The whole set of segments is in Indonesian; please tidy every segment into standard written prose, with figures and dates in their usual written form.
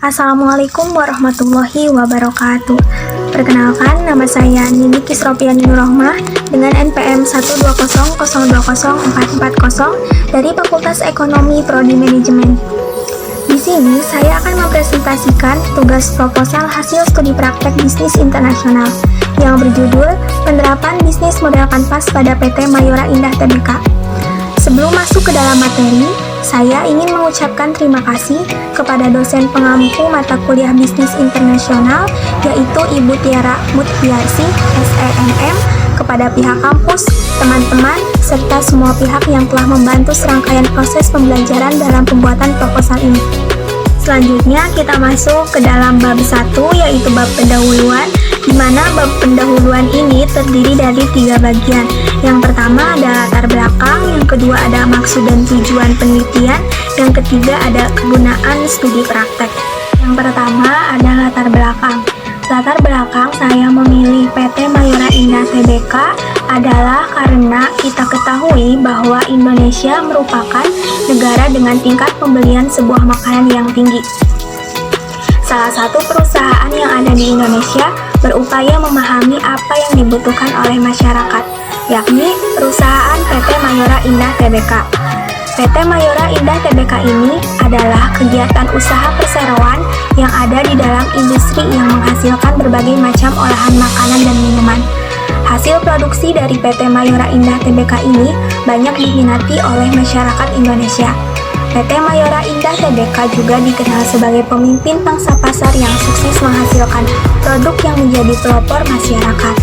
Assalamualaikum warahmatullahi wabarakatuh. Perkenalkan, nama saya Nini Kisropiani Nurrohmah dengan NPM 120020440 dari Fakultas Ekonomi Prodi Manajemen. Di sini saya akan mempresentasikan tugas proposal hasil studi praktek bisnis internasional yang berjudul Penerapan Bisnis Model Kanvas pada PT Mayora Indah Tbk. Sebelum masuk ke dalam materi, saya ingin mengucapkan terima kasih kepada dosen pengampu mata kuliah bisnis internasional yaitu Ibu Tiara Mutfiarsi, SEMM, kepada pihak kampus, teman-teman, serta semua pihak yang telah membantu serangkaian proses pembelajaran dalam pembuatan proposal ini. Selanjutnya kita masuk ke dalam bab 1 yaitu bab pendahuluan, di mana bab pendahuluan ini terdiri dari 3 bagian. Yang pertama ada latar belakang, yang kedua ada maksud dan tujuan penelitian, yang ketiga ada kegunaan studi praktek. Yang pertama ada latar belakang. Latar belakang saya memilih PT Mayora Indah Tbk adalah karena kita ketahui bahwa Indonesia merupakan negara dengan tingkat pembelian sebuah makanan yang tinggi. Salah satu perusahaan yang ada di Indonesia berupaya memahami apa yang dibutuhkan oleh masyarakat, yakni perusahaan PT Mayora Indah Tbk. PT Mayora Indah Tbk ini adalah kegiatan usaha perseroan yang ada di dalam industri yang menghasilkan berbagai macam olahan makanan dan minuman. Hasil produksi dari PT Mayora Indah Tbk ini banyak diminati oleh masyarakat Indonesia. PT Mayora Indah Tbk juga dikenal sebagai pemimpin pangsa pasar yang sukses menghasilkan produk yang menjadi pelopor masyarakat.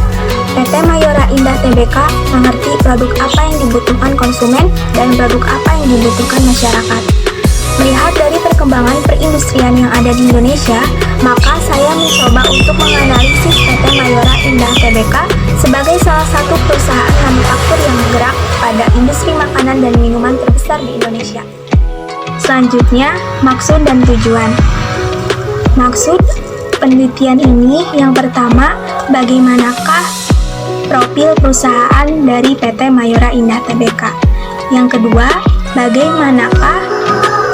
PT Mayora Indah Tbk mengerti produk apa yang dibutuhkan konsumen dan produk apa yang dibutuhkan masyarakat. Melihat dari perkembangan perindustrian yang ada di Indonesia, maka saya mencoba untuk menganalisis PT Mayora Indah Tbk sebagai salah satu perusahaan manufaktur yang bergerak pada industri makanan dan minuman terbesar di Indonesia. Selanjutnya, maksud dan tujuan. Maksud penelitian ini yang pertama, bagaimanakah profil perusahaan dari PT Mayora Indah Tbk. Yang kedua, bagaimanakah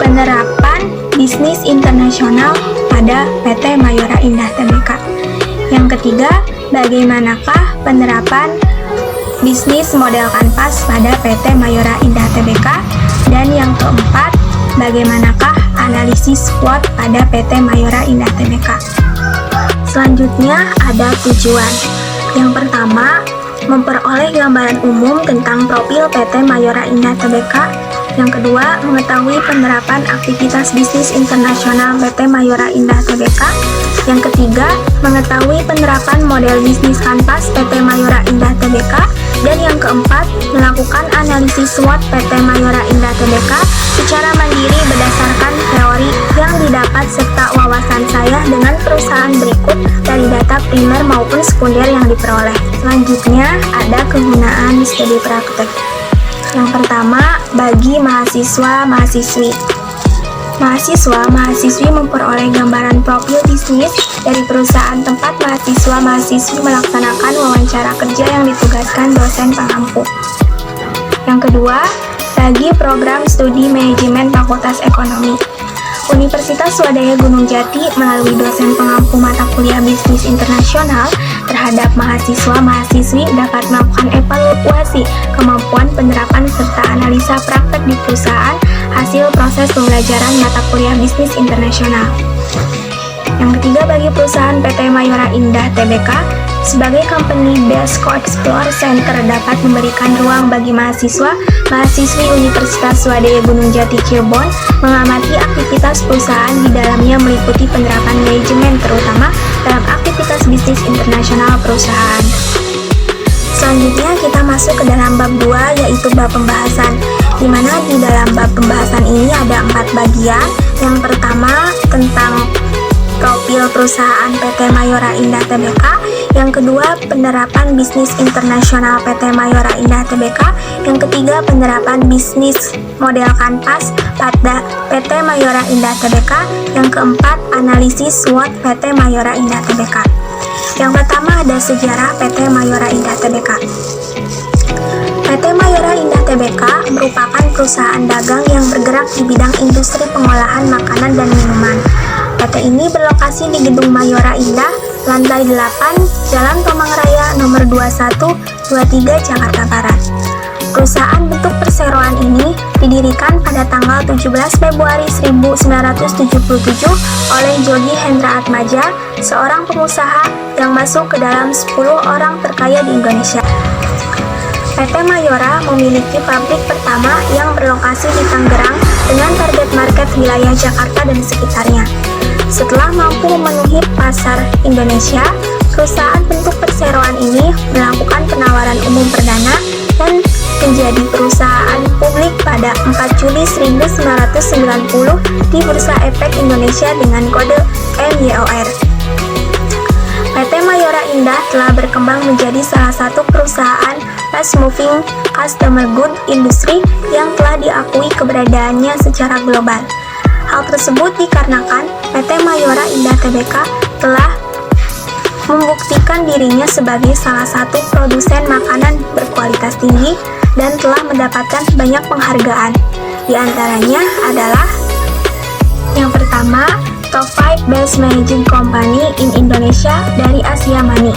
penerapan bisnis internasional pada PT Mayora Indah Tbk. Yang ketiga, bagaimanakah penerapan bisnis model kanvas pada PT Mayora Indah Tbk. Dan yang keempat, bagaimanakah analisis SWOT pada PT Mayora Indah Tbk. Selanjutnya ada tujuan. Yang pertama, memperoleh gambaran umum tentang profil PT Mayora Indah Tbk. Yang kedua, mengetahui penerapan aktivitas bisnis internasional PT Mayora Indah Tbk. Yang ketiga, mengetahui penerapan model bisnis kanvas PT Mayora Indah Tbk. Dan yang keempat, melakukan analisis SWOT PT Mayora Indah Tbk secara mandiri berdasarkan teori yang didapat serta wawasan saya dengan perusahaan berikut dari data primer maupun sekunder yang diperoleh. Selanjutnya ada kegunaan studi praktek. Yang pertama, bagi mahasiswa-mahasiswi. Mahasiswa-mahasiswi memperoleh gambaran profil bisnis dari perusahaan tempat mahasiswa-mahasiswi melaksanakan wawancara kerja yang ditugaskan dosen pengampu. Yang kedua, bagi program studi manajemen Fakultas Ekonomi. Universitas Swadaya Gunung Jati melalui dosen pengampu mata kuliah bisnis internasional terhadap mahasiswa-mahasiswi dapat melakukan evaluasi kemampuan penerapan serta analisa praktek di perusahaan hasil proses pembelajaran mata kuliah bisnis internasional. Yang ketiga, bagi perusahaan PT Mayora Indah Tbk sebagai company based co-explore center dapat memberikan ruang bagi mahasiswa-mahasiswi Universitas Swadaya Gunung Jati Cirebon mengamati aktivitas perusahaan di dalamnya meliputi penerapan manajemen terutama dalam aktivitas bisnis internasional perusahaan. Selanjutnya kita masuk ke dalam bab 2 yaitu bab pembahasan, di mana di dalam bab pembahasan ini ada 4 bagian. Yang pertama tentang profil perusahaan PT Mayora Indah Tbk. Yang kedua, penerapan bisnis internasional PT Mayora Indah Tbk. Yang ketiga, penerapan bisnis model kanvas pada PT Mayora Indah Tbk. Yang keempat, analisis SWOT PT Mayora Indah Tbk. Yang pertama ada sejarah PT Mayora Indah Tbk. PT Mayora Indah Tbk merupakan perusahaan dagang yang bergerak di bidang industri pengolahan makanan dan minuman. PT ini berlokasi di Gedung Mayora Indah, lantai 8, Jalan Tomang Raya nomor 2123 Jakarta Barat. Perusahaan bentuk perseroan ini didirikan pada tanggal 17 Februari 1977 oleh Jody Hendra Atmaja, seorang pengusaha yang masuk ke dalam 10 orang terkaya di Indonesia. PT Mayora memiliki pabrik pertama yang berlokasi di Tangerang dengan target market wilayah Jakarta dan sekitarnya. Setelah mampu memenuhi pasar Indonesia, perusahaan bentuk perseroan ini melakukan penawaran umum perdana dan menjadi perusahaan publik pada 4 Juli 1990 di Bursa Efek Indonesia dengan kode MYOR. PT Mayora Indah telah berkembang menjadi salah satu perusahaan fast moving consumer good industry yang telah diakui keberadaannya secara global. Hal tersebut dikarenakan PT Mayora Indah Tbk telah membuktikan dirinya sebagai salah satu produsen makanan berkualitas tinggi dan telah mendapatkan banyak penghargaan. Di antaranya adalah yang pertama, Top 5 Best Managing Company in Indonesia dari Asia Money.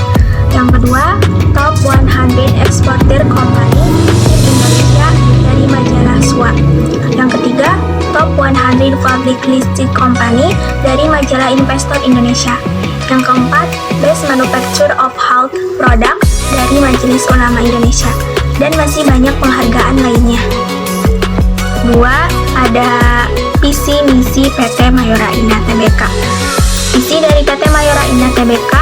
Yang kedua, Top 100 Exporter Company in Indonesia dari majalah SWA. Yang ketiga, Top 100 Public Listed Company dari majalah Investor Indonesia. Yang keempat, Best Manufacturer of Health Products dari Majelis Ulama Indonesia. Dan masih banyak penghargaan lainnya. 2. Ada visi misi PT Mayora Indah Tbk. Visi dari PT Mayora Indah Tbk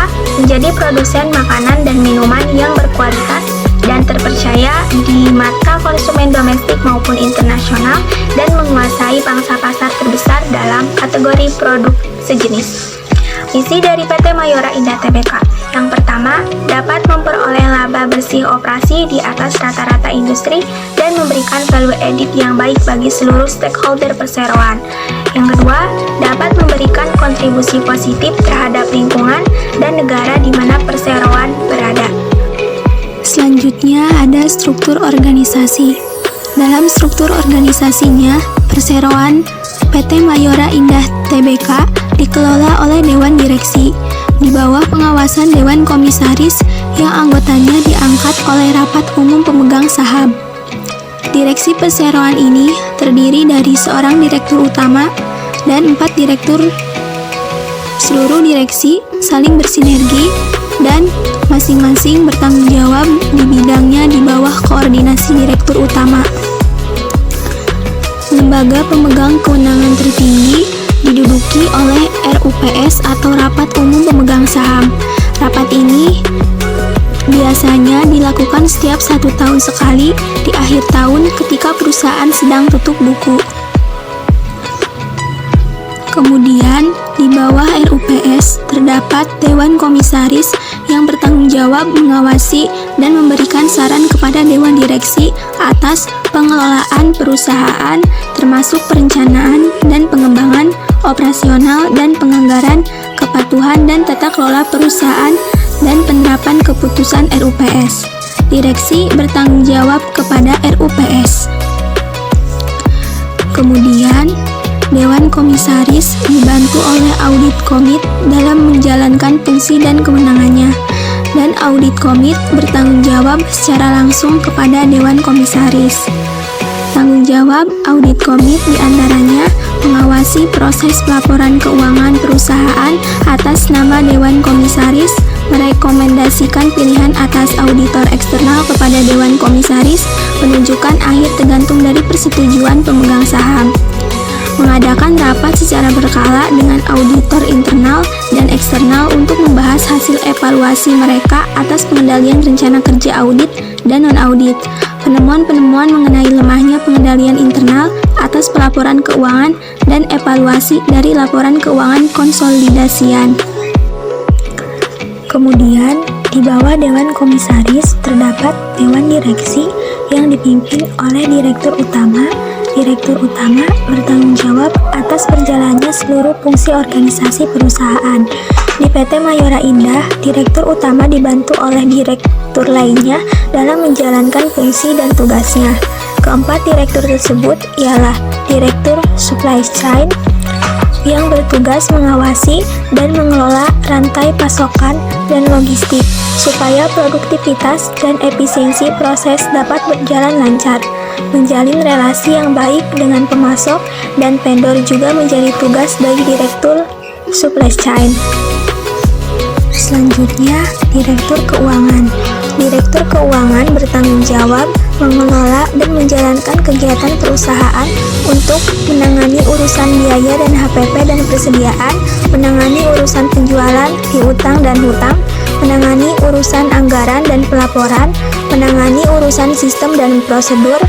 menjadi produsen makanan dan minuman yang berkualitas dan terpercaya di mata konsumen domestik maupun internasional dan menguasai pangsa pasar terbesar dalam kategori produk sejenis. Visi dari PT Mayora Indah Tbk. Yang pertama, dapat memperoleh laba bersih operasi di atas rata-rata industri dan memberikan value added yang baik bagi seluruh stakeholder perseroan. Yang kedua, dapat memberikan kontribusi positif terhadap lingkungan dan negara di mana perseroan berada. Selanjutnya ada struktur organisasi. Dalam struktur organisasinya, perseroan PT Mayora Indah Tbk dikelola oleh Dewan Direksi di bawah pengawasan Dewan Komisaris yang anggotanya diangkat oleh Rapat Umum Pemegang Saham. Direksi perseroan ini terdiri dari seorang direktur utama dan 4 direktur. Seluruh direksi saling bersinergi dan masing-masing bertanggung jawab di bidangnya di bawah koordinasi direktur utama. Lembaga pemegang kewenangan tertinggi diduduki oleh RUPS atau Rapat Umum Pemegang Saham. Rapat ini biasanya dilakukan setiap 1 tahun sekali di akhir tahun ketika perusahaan sedang tutup buku. Kemudian, di bawah RUPS terdapat Dewan Komisaris yang bertanggung jawab mengawasi dan memberikan saran kepada Dewan Direksi atas pengelolaan perusahaan termasuk perencanaan dan pengembangan, operasional dan penganggaran, kepatuhan dan tata kelola perusahaan, dan penerapan keputusan RUPS. Direksi bertanggung jawab kepada RUPS. Kemudian, Dewan Komisaris dibantu oleh Audit Komit dalam menjalankan fungsi dan kewenangannya, dan Audit Komit bertanggung jawab secara langsung kepada Dewan Komisaris. Tanggung jawab Audit Komit diantaranya mengawasi proses pelaporan keuangan perusahaan atas nama Dewan Komisaris, merekomendasikan pilihan atas auditor eksternal kepada Dewan Komisaris, penunjukan akhir tergantung dari persetujuan pemegang saham, mengadakan rapat secara berkala dengan auditor internal dan eksternal untuk membahas hasil evaluasi mereka atas pengendalian rencana kerja audit dan non-audit, penemuan-penemuan mengenai lemahnya pengendalian internal atas pelaporan keuangan, dan evaluasi dari laporan keuangan konsolidasian. Kemudian, di bawah Dewan Komisaris terdapat Dewan Direksi yang dipimpin oleh Direktur Utama. Direktur Utama bertanggung jawab atas berjalannya seluruh fungsi organisasi perusahaan. Di PT Mayora Indah, Direktur Utama dibantu oleh direktur lainnya dalam menjalankan fungsi dan tugasnya. Keempat direktur tersebut ialah Direktur Supply Chain, yang bertugas mengawasi dan mengelola rantai pasokan dan logistik supaya produktivitas dan efisiensi proses dapat berjalan lancar. Menjalin relasi yang baik dengan pemasok dan vendor juga menjadi tugas dari Direktur Supply Chain. Selanjutnya, Direktur Keuangan. Direktur Keuangan bertanggung jawab mengelola dan menjalankan kegiatan perusahaan untuk menangani urusan biaya dan HPP dan persediaan, menangani urusan penjualan, piutang dan hutang, menangani urusan anggaran dan pelaporan, menangani urusan sistem dan prosedur,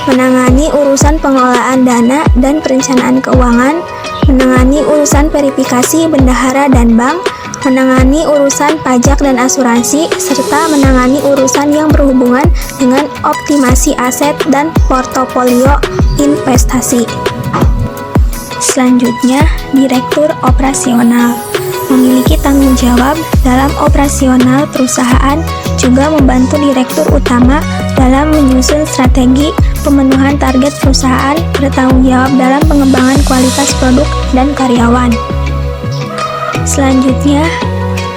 menangani urusan pengelolaan dana dan perencanaan keuangan, menangani urusan verifikasi bendahara dan bank, menangani urusan pajak dan asuransi, serta menangani urusan yang berhubungan dengan optimasi aset dan portofolio investasi. Selanjutnya, Direktur Operasional memiliki tanggung jawab dalam operasional perusahaan, juga membantu Direktur Utama dalam menyusun strategi pemenuhan target perusahaan, bertanggung jawab dalam pengembangan kualitas produk dan karyawan. Selanjutnya,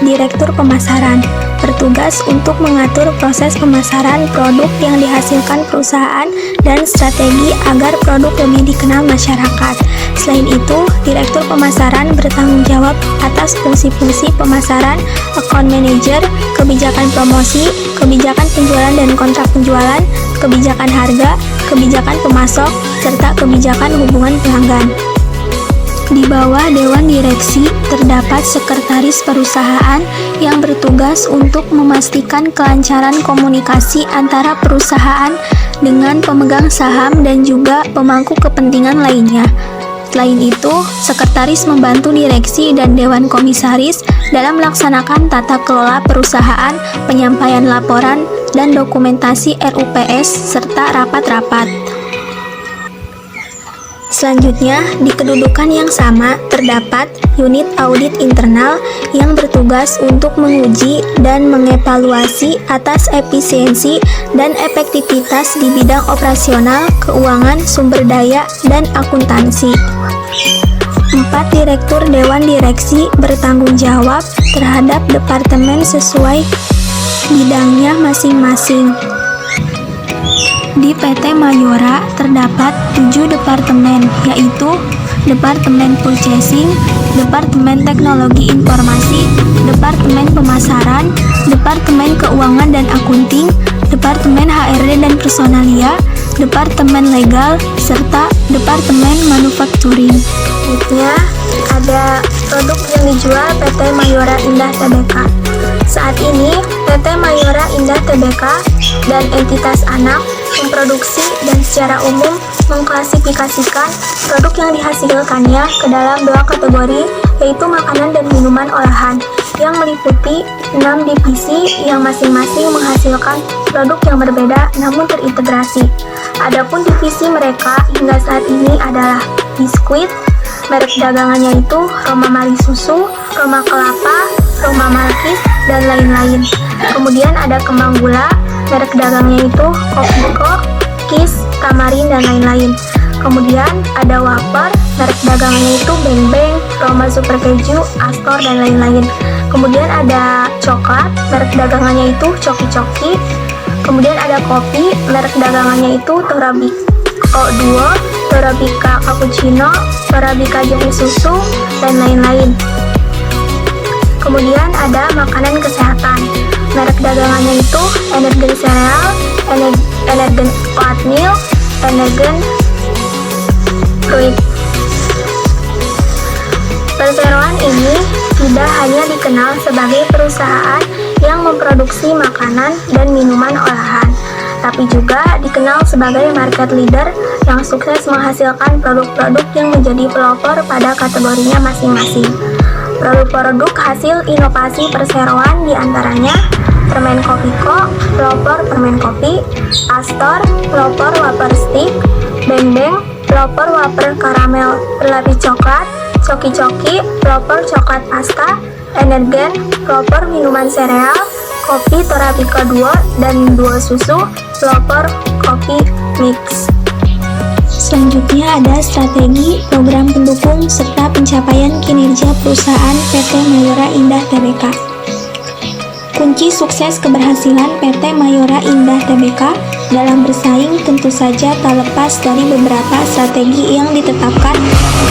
Direktur Pemasaran bertugas untuk mengatur proses pemasaran produk yang dihasilkan perusahaan dan strategi agar produk lebih dikenal masyarakat. Selain itu, Direktur Pemasaran bertanggung jawab atas fungsi-fungsi pemasaran, account manager, kebijakan promosi, kebijakan penjualan dan kontrak penjualan, kebijakan harga, kebijakan pemasok, serta kebijakan hubungan pelanggan. Di bawah Dewan Direksi terdapat Sekretaris Perusahaan yang bertugas untuk memastikan kelancaran komunikasi antara perusahaan dengan pemegang saham dan juga pemangku kepentingan lainnya. Selain itu, Sekretaris membantu Direksi dan Dewan Komisaris dalam melaksanakan tata kelola perusahaan, penyampaian laporan, dan dokumentasi RUPS, serta rapat-rapat. Selanjutnya, di kedudukan yang sama terdapat unit audit internal yang bertugas untuk menguji dan mengevaluasi atas efisiensi dan efektivitas di bidang operasional, keuangan, sumber daya, dan akuntansi. 4 Direktur Dewan Direksi bertanggung jawab terhadap departemen sesuai bidangnya masing-masing. Di PT Mayora terdapat 7 departemen, yaitu Departemen Purchasing, Departemen Teknologi Informasi, Departemen Pemasaran, Departemen Keuangan dan Akunting, Departemen HRD dan Personalia, Departemen Legal, serta Departemen Manufacturing. Selanjutnya, ada produk yang dijual PT Mayora Indah Tbk. Saat ini, PT Mayora Indah Tbk dan entitas anak memproduksi dan secara umum mengklasifikasikan produk yang dihasilkannya ke dalam 2 kategori, yaitu makanan dan minuman olahan, yang meliputi 6 divisi yang masing-masing menghasilkan produk yang berbeda namun terintegrasi. Adapun divisi mereka hingga saat ini adalah biskuit, merek dagangannya itu Roma Mari Susu, Roma Kelapa, Roma Malkis, dan lain-lain. Kemudian ada kembang gula, merek dagangnya itu Kopiko, Kiss, Tamarin, dan lain-lain. Kemudian ada wafer, merek dagangannya itu Beng Beng, Roma Super Keju, Astor, dan lain-lain. Kemudian ada coklat, merek dagangannya itu Coki Coki. Kemudian ada kopi, merek dagangannya itu Torabiko Duo, Torabika Cappuccino, Torabika Jahe Susu, dan lain-lain. Kemudian ada makanan kesehatan, merek dagangannya itu Energen Cereal, Energen Oatmeal, Energen Fruit. Perseroan ini tidak hanya dikenal sebagai perusahaan yang memproduksi makanan dan minuman olahan, tapi juga dikenal sebagai market leader yang sukses menghasilkan produk-produk yang menjadi pelopor pada kategorinya masing-masing. Produk-produk hasil inovasi perseroan diantaranya permen Kopiko, pelopor permen kopi, Astor, pelopor wafer stick, Beng Beng, pelopor wafer karamel berlapis coklat, Coki Coki, pelopor coklat pasta, Energen, pelopor minuman sereal, kopi Torabika Duo dan Duo Susu, pelopor kopi mix. Selanjutnya ada strategi, program pendukung, serta pencapaian kinerja perusahaan PT Mayora Indah Tbk. Kunci sukses keberhasilan PT Mayora Indah Tbk dalam bersaing tentu saja tak lepas dari beberapa strategi yang ditetapkan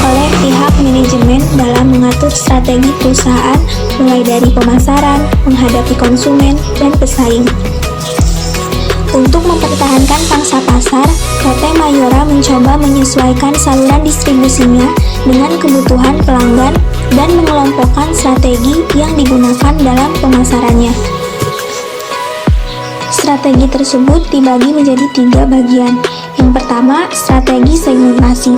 oleh pihak manajemen dalam mengatur strategi perusahaan, mulai dari pemasaran, menghadapi konsumen, dan pesaing. Untuk mempertahankan pangsa pasar, PT Mayora mencoba menyesuaikan saluran distribusinya dengan kebutuhan pelanggan dan mengelompokkan strategi yang digunakan dalam pemasarannya. Strategi tersebut dibagi menjadi 3 bagian. Yang pertama, strategi segmentasi.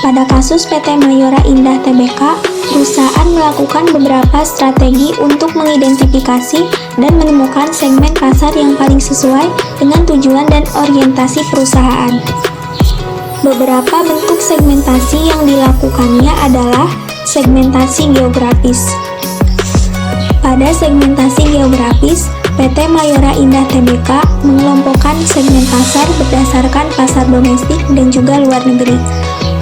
Pada kasus PT Mayora Indah Tbk, perusahaan melakukan beberapa strategi untuk mengidentifikasi dan menemukan segmen pasar yang paling sesuai dengan tujuan dan orientasi perusahaan. Beberapa bentuk segmentasi yang dilakukannya adalah segmentasi geografis. Pada segmentasi geografis, PT Mayora Indah Tbk mengelompokkan segmen pasar berdasarkan pasar domestik dan juga luar negeri.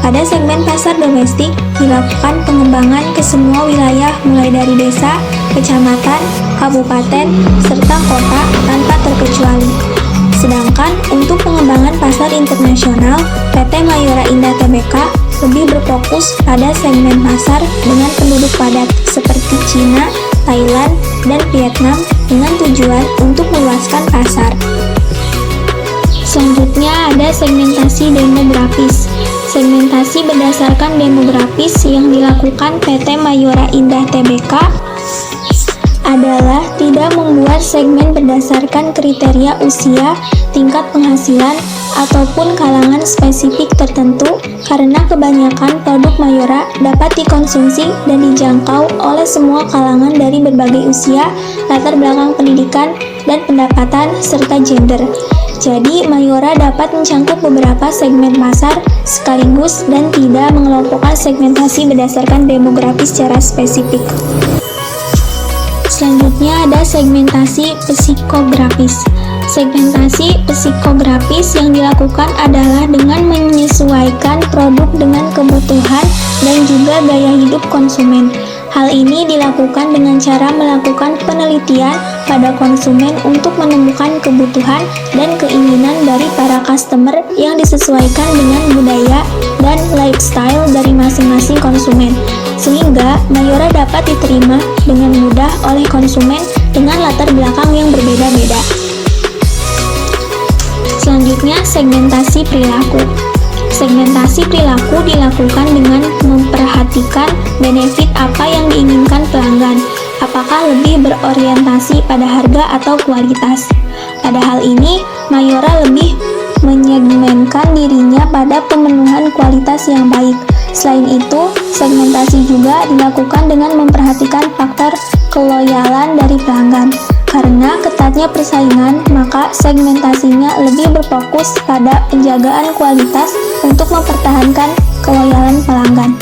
Pada segmen pasar domestik, dilakukan pengembangan ke semua wilayah mulai dari desa, kecamatan, kabupaten, serta kota tanpa terkecuali. Sedangkan untuk pengembangan pasar internasional, PT Mayora Indah Tbk lebih berfokus pada segmen pasar dengan penduduk padat seperti Cina, Thailand, dan Vietnam dengan tujuan untuk meluaskan pasar. Selanjutnya ada segmentasi demografis. Segmentasi berdasarkan demografis yang dilakukan PT Mayora Indah Tbk adalah tidak membuat segmen berdasarkan kriteria usia, tingkat penghasilan, ataupun kalangan spesifik tertentu karena kebanyakan produk Mayora dapat dikonsumsi dan dijangkau oleh semua kalangan dari berbagai usia, latar belakang pendidikan, dan pendapatan, serta gender. Jadi, Mayora dapat mencangkup beberapa segmen pasar sekaligus dan tidak mengelompokkan segmentasi berdasarkan demografi secara spesifik. Selanjutnya ada segmentasi psikografis. Segmentasi psikografis yang dilakukan adalah dengan menyesuaikan produk dengan kebutuhan dan juga gaya hidup konsumen. Hal ini dilakukan dengan cara melakukan penelitian pada konsumen untuk menemukan kebutuhan dan keinginan dari para customer yang disesuaikan dengan budaya dan lifestyle dari masing-masing konsumen, sehingga Mayora dapat diterima dengan mudah oleh konsumen dengan latar belakang yang berbeda-beda. Selanjutnya, segmentasi perilaku. Segmentasi perilaku dilakukan dengan memperhatikan benefit apa yang diinginkan pelanggan, apakah lebih berorientasi pada harga atau kualitas. Pada hal ini, Mayora lebih menyegmenkan dirinya pada pemenuhan kualitas yang baik. Selain itu, segmentasi juga dilakukan dengan memperhatikan faktor keloyalan dari pelanggan. Karena ketatnya persaingan, maka segmentasinya lebih berfokus pada penjagaan kualitas untuk mempertahankan keloyalan pelanggan.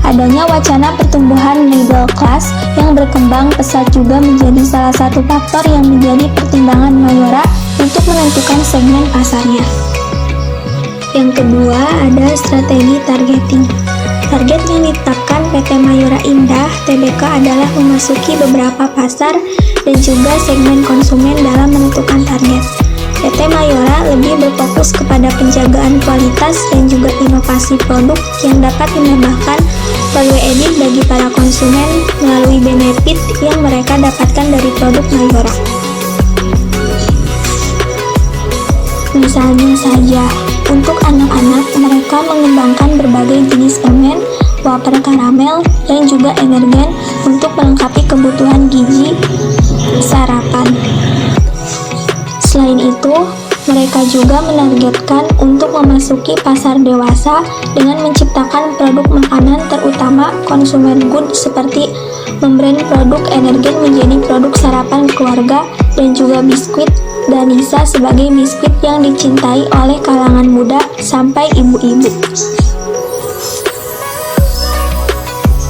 Adanya wacana pertumbuhan middle class yang berkembang pesat juga menjadi salah satu faktor yang menjadi pertimbangan Mayora untuk menentukan segmen pasarnya. Yang kedua, ada strategi targeting. Target yang ditetapkan PT Mayora Indah Tbk adalah memasuki beberapa pasar dan juga segmen konsumen dalam menentukan target. PT Mayora lebih berfokus kepada penjagaan kualitas dan juga inovasi produk yang dapat menambahkan value added bagi para konsumen melalui benefit yang mereka dapatkan dari produk Mayora. Misalnya saja, untuk anak-anak mereka mengembangkan berbagai jenis permen, wafer karamel, dan juga energen untuk melengkapi kebutuhan gizi sarapan. Selain itu, mereka juga menargetkan untuk memasuki pasar dewasa dengan menciptakan produk makanan terutama consumer good seperti membrand produk energen menjadi produk sarapan keluarga dan juga biskuit Danisa sebagai biskuit yang dicintai oleh kalangan muda sampai ibu-ibu.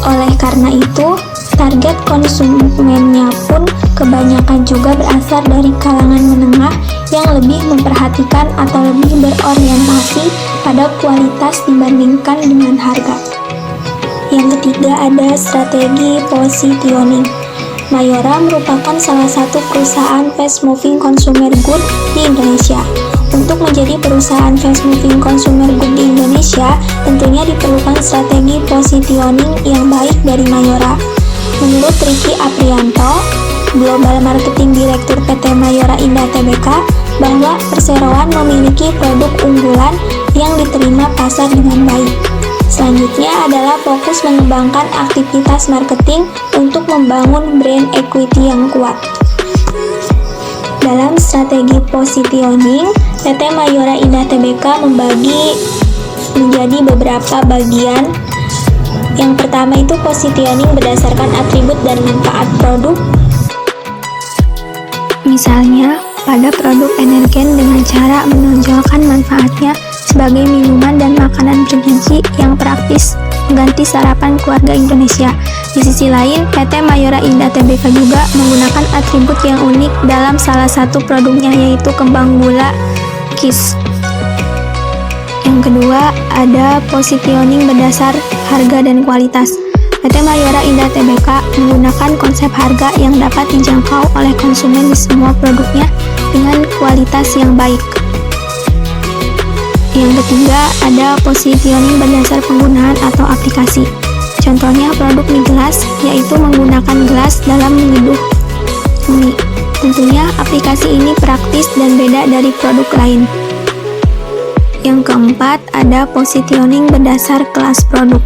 Oleh karena itu, target konsumennya pun kebanyakan juga berasal dari kalangan menengah yang lebih memperhatikan atau lebih berorientasi pada kualitas dibandingkan dengan harga. Yang ketiga ada strategi positioning. Mayora merupakan salah satu perusahaan fast moving consumer good di Indonesia. Untuk menjadi perusahaan fast moving consumer good di Indonesia, tentunya diperlukan strategi positioning yang baik dari Mayora. Menurut Ricky Aprianto, Global Marketing Director PT Mayora Indah Tbk, bahwa perseroan memiliki produk unggulan yang diterima pasar dengan baik. Selanjutnya adalah fokus mengembangkan aktivitas marketing untuk membangun brand equity yang kuat. Dalam strategi positioning, PT Mayora Indah Tbk membagi menjadi beberapa bagian. Yang pertama itu positioning berdasarkan atribut dan manfaat produk. Misalnya, pada produk energen dengan cara menonjolkan manfaatnya sebagai minuman dan makanan bergizi yang praktis mengganti sarapan keluarga Indonesia. Di sisi lain, PT Mayora Indah Tbk juga menggunakan atribut yang unik dalam salah satu produknya, yaitu kembang gula KIS. Yang kedua, ada positioning berdasar harga dan kualitas. PT Mayora Indah Tbk menggunakan konsep harga yang dapat dijangkau oleh konsumen di semua produknya dengan kualitas yang baik. Yang ketiga, ada positioning berdasar penggunaan atau aplikasi. Contohnya produk mie gelas, yaitu menggunakan gelas dalam menyeduh mie. Tentunya aplikasi ini praktis dan beda dari produk lain. Yang keempat, ada positioning berdasar kelas produk.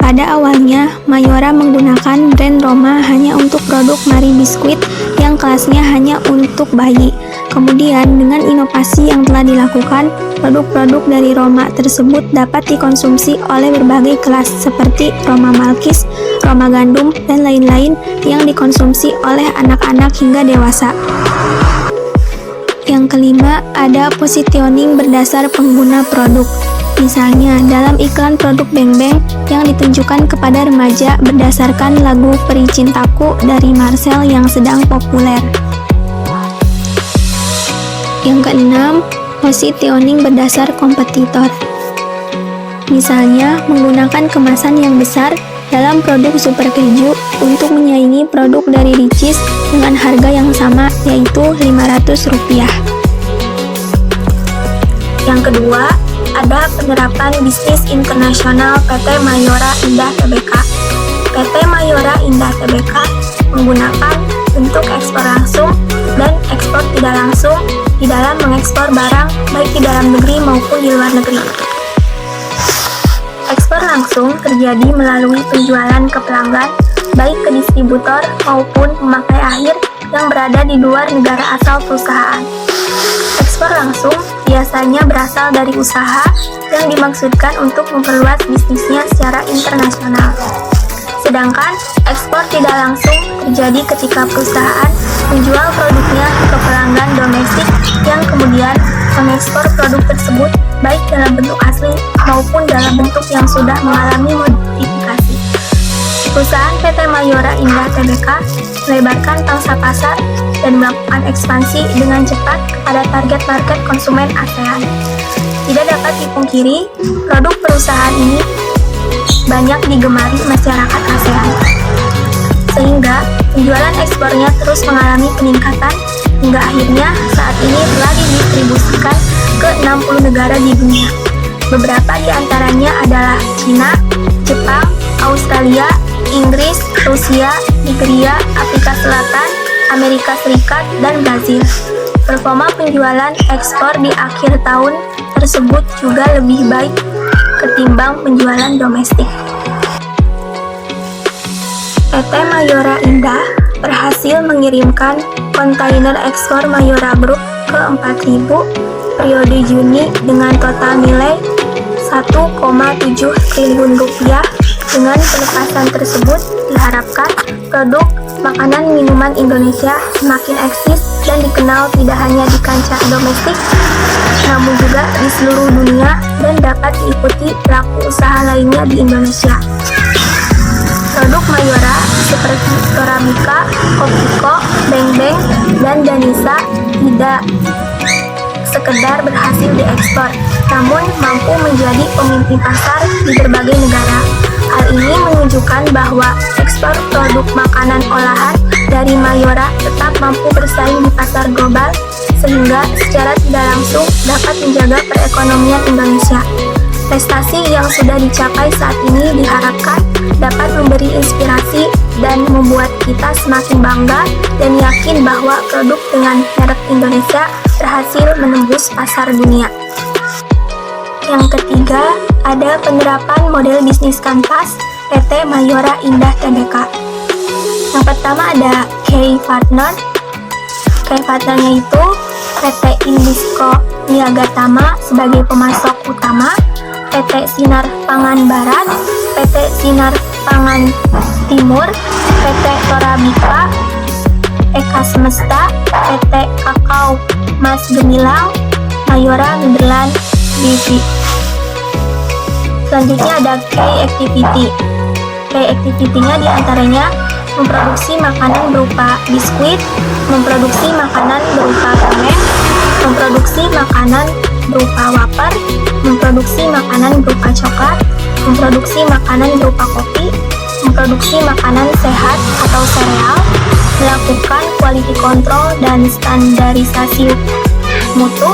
Pada awalnya, Mayora menggunakan brand Roma hanya untuk produk Mari Biskuit yang kelasnya hanya untuk bayi. Kemudian, dengan inovasi yang telah dilakukan, produk-produk dari Roma tersebut dapat dikonsumsi oleh berbagai kelas seperti Roma Malkis, Roma Gandum, dan lain-lain yang dikonsumsi oleh anak-anak hingga dewasa. Yang kelima, ada positioning berdasar pengguna produk. Misalnya, dalam iklan produk Beng Beng yang ditunjukkan kepada remaja berdasarkan lagu Peri Cintaku dari Marcel yang sedang populer. Yang keenam, positioning berdasar kompetitor. Misalnya, menggunakan kemasan yang besar dalam produk super keju untuk menyaingi produk dari Richeese dengan harga yang sama, yaitu Rp500. Yang kedua, ada penerapan bisnis internasional PT Mayora Indah Tbk. PT Mayora Indah Tbk menggunakan bentuk ekspor langsung dan ekspor tidak langsung di dalam mengekspor barang baik di dalam negeri maupun di luar negeri. Ekspor langsung terjadi melalui penjualan ke pelanggan, baik ke distributor maupun pemakai akhir yang berada di luar negara asal perusahaan. Ekspor langsung biasanya berasal dari usaha yang dimaksudkan untuk memperluas bisnisnya secara internasional. Sedangkan ekspor tidak langsung terjadi ketika perusahaan menjual produknya ke pelanggan domestik yang kemudian mengekspor produk tersebut baik dalam bentuk asli maupun dalam bentuk yang sudah mengalami modifikasi. Perusahaan PT Mayora Indah Tbk melebarkan pangsa pasar dan melakukan ekspansi dengan cepat kepada target market konsumen ASEAN. Tidak dapat dipungkiri, produk perusahaan ini banyak digemari masyarakat ASEAN, sehingga penjualan ekspornya terus mengalami peningkatan hingga akhirnya saat ini telah didistribusikan ke 60 negara di dunia. Beberapa di antaranya adalah Cina, Jepang, Australia, Inggris, Rusia, Nigeria, Afrika Selatan, Amerika Serikat, dan Brazil. Performa penjualan ekspor di akhir tahun tersebut juga lebih baik ketimbang penjualan domestik. PT Mayora Indah berhasil mengirimkan kontainer ekspor Mayora Group ke 4.000 periode Juni dengan total nilai 1,7 triliun rupiah. Dengan pelepasan tersebut diharapkan produk makanan minuman Indonesia semakin eksis dan dikenal tidak hanya di kancah domestik, namun juga di seluruh dunia dan dapat diikuti pelaku usaha lainnya di Indonesia. Produk Mayora seperti Torabika, Kopiko, Beng Beng, dan Danisa tidak sekedar berhasil diekspor, namun mampu menjadi pemimpin pasar di berbagai negara. Hal ini menunjukkan bahwa ekspor produk makanan olahan dari Mayora tetap mampu bersaing di pasar global, sehingga secara tidak langsung dapat menjaga perekonomian Indonesia. Prestasi yang sudah dicapai saat ini diharapkan dapat memberi inspirasi dan membuat kita semakin bangga dan yakin bahwa produk dengan merek Indonesia berhasil menembus pasar dunia. Yang ketiga, ada penerapan model bisnis kanvas PT Mayora Indah Tbk. Yang pertama ada K-Partner. K-Partnernya itu PT Indisco Niaga Tama sebagai pemasok utama, PT Sinar Pangan Barat, PT Sinar Pangan Timur, PT Torabika, Eka Semesta, PT Kakao Mas Gemilang, Mayora Nederland BV. Selanjutnya ada K-Activity. K-Activity-nya diantaranya memproduksi makanan berupa biskuit, memproduksi makanan berupa ramen, memproduksi makanan berupa wafer, memproduksi makanan berupa coklat, memproduksi makanan berupa kopi, memproduksi makanan sehat atau sereal, melakukan quality control dan standarisasi mutu,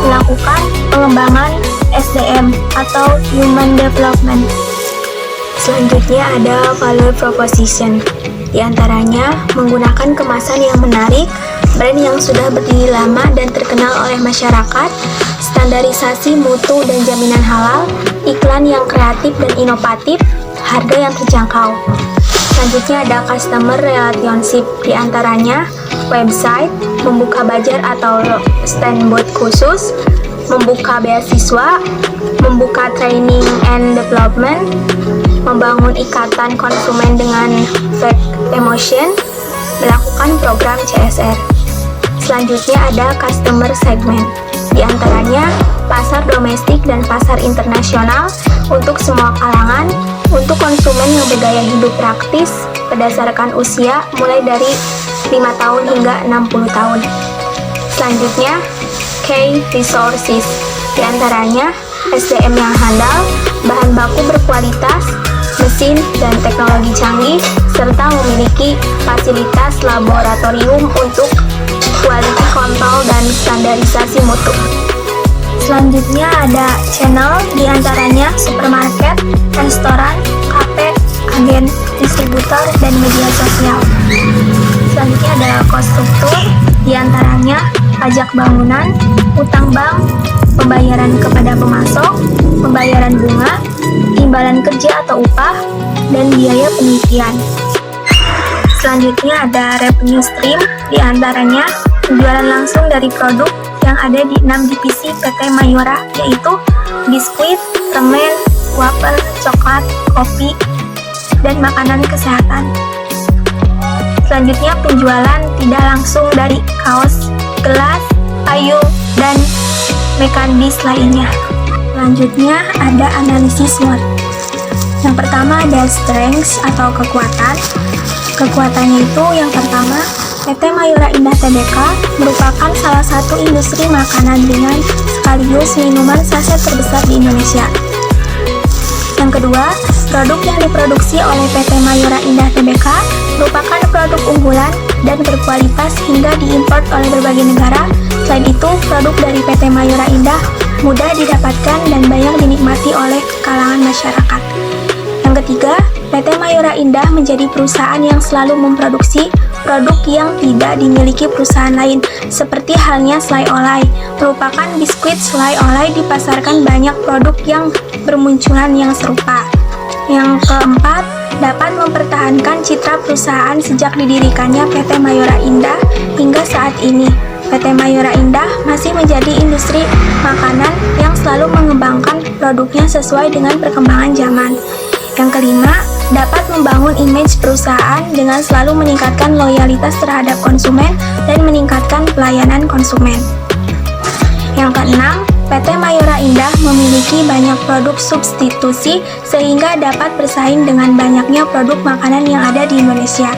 melakukan pengembangan SDM atau Human Development. Selanjutnya ada value proposition. Di antaranya menggunakan kemasan yang menarik, brand yang sudah berdiri lama dan terkenal oleh masyarakat, standarisasi mutu dan jaminan halal, iklan yang kreatif dan inovatif, harga yang terjangkau. Selanjutnya ada customer relationship. Di antaranya website, membuka bazar atau stand booth khusus, membuka beasiswa, membuka training and development, membangun ikatan konsumen dengan back emotion, melakukan program CSR. Selanjutnya ada customer segment. Di antaranya pasar domestik dan pasar internasional untuk semua kalangan, untuk konsumen yang bergaya hidup praktis berdasarkan usia mulai dari 5 tahun hingga 60 tahun. Selanjutnya K-Resources. Di antaranya SDM yang handal, bahan baku berkualitas, mesin dan teknologi canggih, serta memiliki fasilitas laboratorium untuk quality control dan standarisasi mutu. Selanjutnya ada channel, diantaranya supermarket, restoran, kafe, agen, distributor, dan media sosial. Selanjutnya ada cost struktur, diantaranya pajak bangunan, utang bank, pembayaran kepada pemasok, pembayaran bunga, imbalan kerja atau upah, dan biaya penelitian. Selanjutnya ada revenue stream, diantaranya penjualan langsung dari produk yang ada di 6 divisi PT Mayora, yaitu biskuit, permen, wafer, coklat, kopi, dan makanan kesehatan. Selanjutnya penjualan tidak langsung dari kaos, gelas, payung, dan mekanis lainnya. Selanjutnya ada analisis SWOT. Yang pertama ada strengths atau kekuatan. Kekuatannya itu yang pertama, PT Mayora Indah Tbk merupakan salah satu industri makanan ringan sekaligus minuman saset terbesar di Indonesia. Yang kedua, produk yang diproduksi oleh PT Mayora Indah Tbk merupakan produk unggulan dan berkualitas hingga diimpor oleh berbagai negara. Selain itu, produk dari PT Mayora Indah mudah didapatkan dan banyak dinikmati oleh kalangan masyarakat. Yang ketiga, PT Mayora Indah menjadi perusahaan yang selalu memproduksi produk yang tidak dimiliki perusahaan lain, seperti halnya selai olai. Merupakan biskuit selai olai dipasarkan banyak produk yang bermunculan yang serupa. Yang keempat, dapat mempertahankan citra perusahaan sejak didirikannya PT Mayora Indah hingga saat ini. PT Mayora Indah masih menjadi industri makanan yang selalu mengembangkan produknya sesuai dengan perkembangan zaman. Yang kelima, dapat membangun image perusahaan dengan selalu meningkatkan loyalitas terhadap konsumen dan meningkatkan pelayanan konsumen. Yang keenam, PT Mayora Indah memiliki banyak produk substitusi sehingga dapat bersaing dengan banyaknya produk makanan yang ada di Indonesia.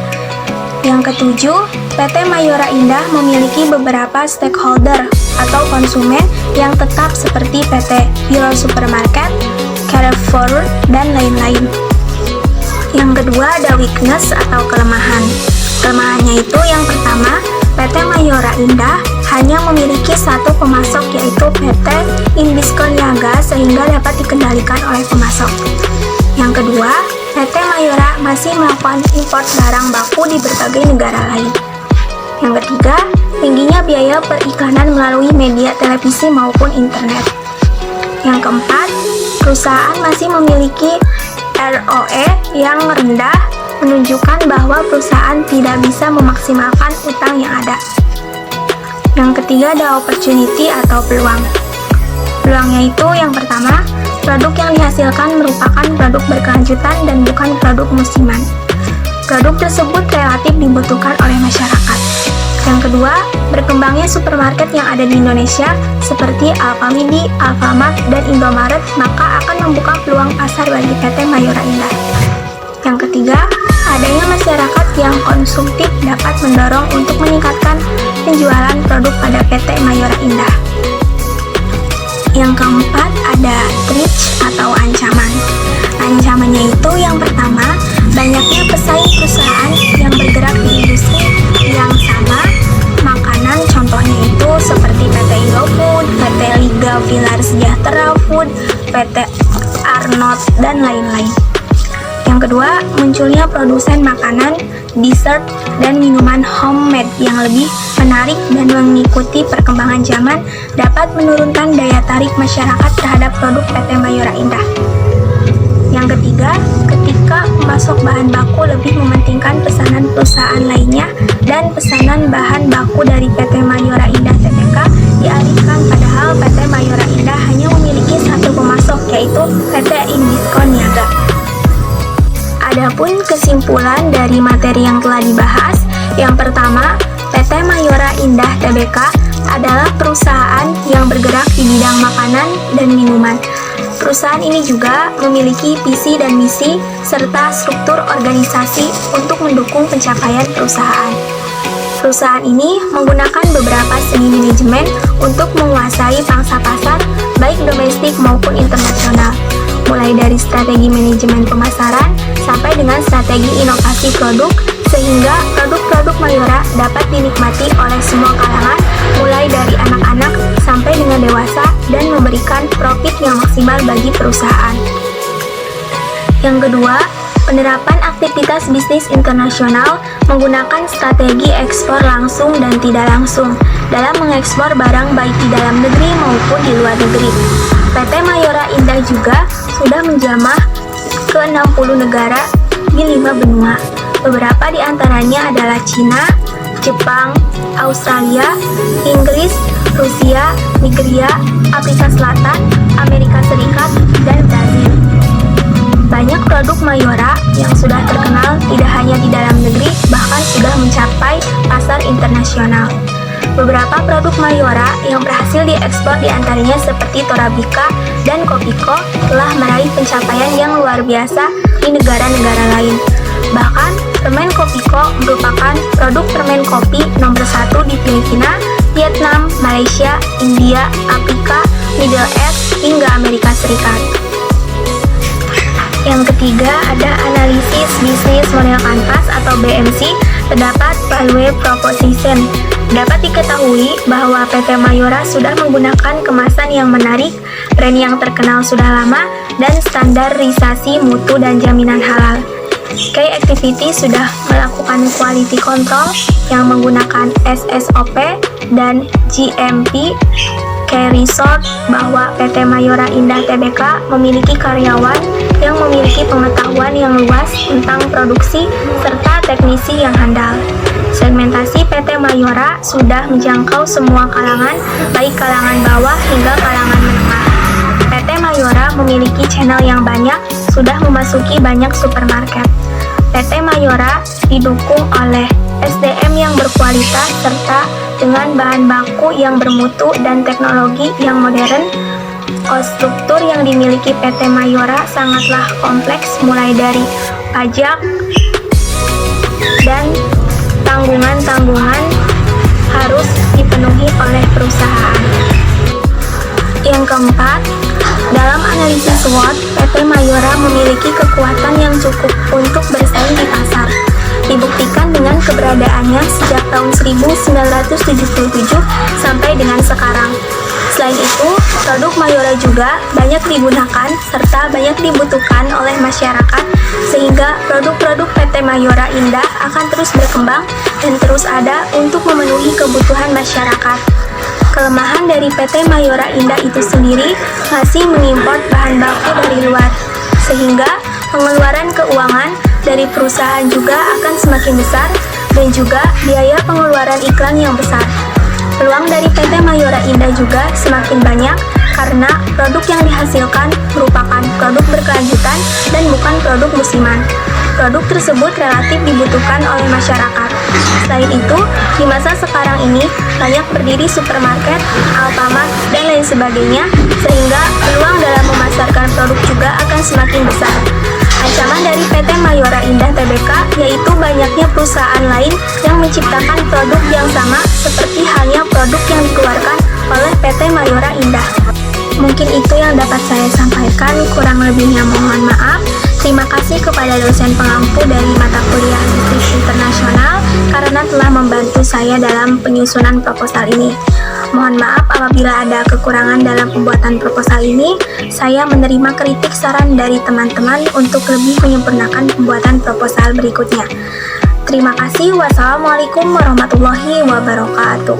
Yang ketujuh, PT Mayora Indah memiliki beberapa stakeholder atau konsumen yang tetap seperti PT Hero Supermarket, Carrefour, dan lain-lain. Yang kedua ada weakness atau kelemahan. Kelemahannya itu yang pertama, PT Mayora Indah hanya memiliki satu pemasok yaitu PT Inbisco Niaga sehingga dapat dikendalikan oleh pemasok. Yang kedua, PT Mayora masih melakukan import barang baku di berbagai negara lain. Yang ketiga, tingginya biaya periklanan melalui media televisi maupun internet. Yang keempat, perusahaan masih memiliki ROE yang rendah, menunjukkan bahwa perusahaan tidak bisa memaksimalkan utang yang ada. Yang ketiga ada opportunity atau peluang. Peluangnya itu yang pertama, produk yang dihasilkan merupakan produk berkelanjutan dan bukan produk musiman. Produk tersebut relatif dibutuhkan oleh masyarakat. Yang kedua, berkembangnya supermarket yang ada di Indonesia seperti Alfamidi, Alfamart, dan Indomaret maka akan membuka peluang pasar bagi PT Mayora Indah. Yang ketiga, adanya masyarakat yang konsumtif dapat mendorong untuk meningkatkan penjualan produk pada PT Mayora Indah. Yang keempat ada threat atau ancaman. Ancamannya itu yang pertama, banyaknya pesaing perusahaan yang bergerak di industri yang sama makanan, contohnya itu seperti PT Indofood, PT Liga Villar Sejahtera Food, PT Arnold, dan lain-lain. Yang kedua, munculnya produsen makanan, dessert, dan minuman homemade yang lebih menarik dan mengikuti perkembangan zaman dapat menurunkan daya tarik masyarakat terhadap produk PT Mayora Indah. Yang ketiga, ketika pemasok bahan baku lebih mementingkan pesanan perusahaan lainnya dan pesanan bahan baku dari PT Mayora Indah Tbk dialihkan, padahal PT Mayora Indah hanya memiliki satu pemasok yaitu PT Inbisco Niaga. Adapun kesimpulan dari materi yang telah dibahas, yang pertama, PT Mayora Indah Tbk adalah perusahaan yang bergerak di bidang makanan dan minuman. Perusahaan ini juga memiliki visi dan misi serta struktur organisasi untuk mendukung pencapaian perusahaan. Perusahaan ini menggunakan beberapa seni manajemen untuk menguasai pangsa pasar baik domestik maupun internasional, mulai dari strategi manajemen pemasaran sampai dengan strategi inovasi produk, sehingga produk-produk Mayora dapat dinikmati oleh semua kalangan, mulai dari anak-anak sampai dengan dewasa, dan memberikan profit yang maksimal bagi perusahaan. Yang kedua, penerapan aktivitas bisnis internasional menggunakan strategi ekspor langsung dan tidak langsung dalam mengekspor barang baik di dalam negeri maupun di luar negeri. PT Mayora Indah juga sudah menjamah ke 60 negara di 5 benua. Beberapa di antaranya adalah Cina, Jepang, Australia, Inggris, Rusia, Nigeria, Afrika Selatan, Amerika Serikat, dan Brazil. Banyak produk Mayora yang sudah terkenal tidak hanya di dalam negeri, bahkan sudah mencapai pasar internasional. Beberapa produk Mayora yang berhasil diekspor diantaranya seperti Torabika dan Kopiko telah meraih pencapaian yang luar biasa di negara-negara lain. Bahkan, permen Kopiko merupakan produk permen kopi nomor 1 di Filipina, Vietnam, Malaysia, India, Afrika, Middle East, hingga Amerika Serikat. Yang ketiga ada analisis bisnis model kanvas atau BMC, terdapat value proposition. Dapat diketahui bahwa PT Mayora sudah menggunakan kemasan yang menarik, brand yang terkenal sudah lama, dan standarisasi mutu dan jaminan halal. Key Activity sudah melakukan quality control yang menggunakan SSOP dan GMP. Key Resort bahwa PT Mayora Indah Tbk memiliki karyawan yang memiliki pengetahuan yang luas tentang produksi serta teknisi yang handal. Segmentasi PT Mayora sudah menjangkau semua kalangan, baik kalangan bawah hingga kalangan menengah. PT Mayora memiliki channel yang banyak, sudah memasuki banyak supermarket. PT Mayora didukung oleh SDM yang berkualitas serta dengan bahan baku yang bermutu dan teknologi yang modern. Konstruktur yang dimiliki PT Mayora sangatlah kompleks, mulai dari pajak dan tanggungan-tanggungan harus dipenuhi oleh perusahaan. Yang keempat, dalam analisis SWOT, PT Mayora memiliki kekuatan yang cukup untuk bersaing di pasar. Dibuktikan dengan keberadaannya sejak tahun 1977 sampai dengan sekarang. Selain itu, produk Mayora juga banyak digunakan serta banyak dibutuhkan oleh masyarakat, sehingga produk-produk PT Mayora Indah akan terus berkembang dan terus ada untuk memenuhi kebutuhan masyarakat. Kelemahan dari PT Mayora Indah itu sendiri masih mengimpor bahan baku dari luar, sehingga pengeluaran keuangan dari perusahaan juga akan semakin besar dan juga biaya pengeluaran iklan yang besar. Peluang dari PT Mayora Indah juga semakin banyak karena produk yang dihasilkan merupakan produk berkelanjutan dan bukan produk musiman. Produk tersebut relatif dibutuhkan oleh masyarakat. Selain itu, di masa sekarang ini banyak berdiri supermarket, Alfamart, dan lain sebagainya, sehingga peluang dalam memasarkan produk juga akan semakin besar. Ancaman dari PT Mayora Indah Tbk yaitu banyaknya perusahaan lain yang menciptakan produk yang sama seperti halnya produk yang dikeluarkan oleh PT Mayora Indah. Mungkin itu yang dapat saya sampaikan, kurang lebihnya mohon maaf. Terima kasih kepada dosen pengampu dari mata kuliah Bisnis Internasional karena telah membantu saya dalam penyusunan proposal ini. Mohon maaf apabila ada kekurangan dalam pembuatan proposal ini. Saya menerima kritik saran dari teman-teman untuk lebih menyempurnakan pembuatan proposal berikutnya. Terima kasih. Wassalamualaikum warahmatullahi wabarakatuh.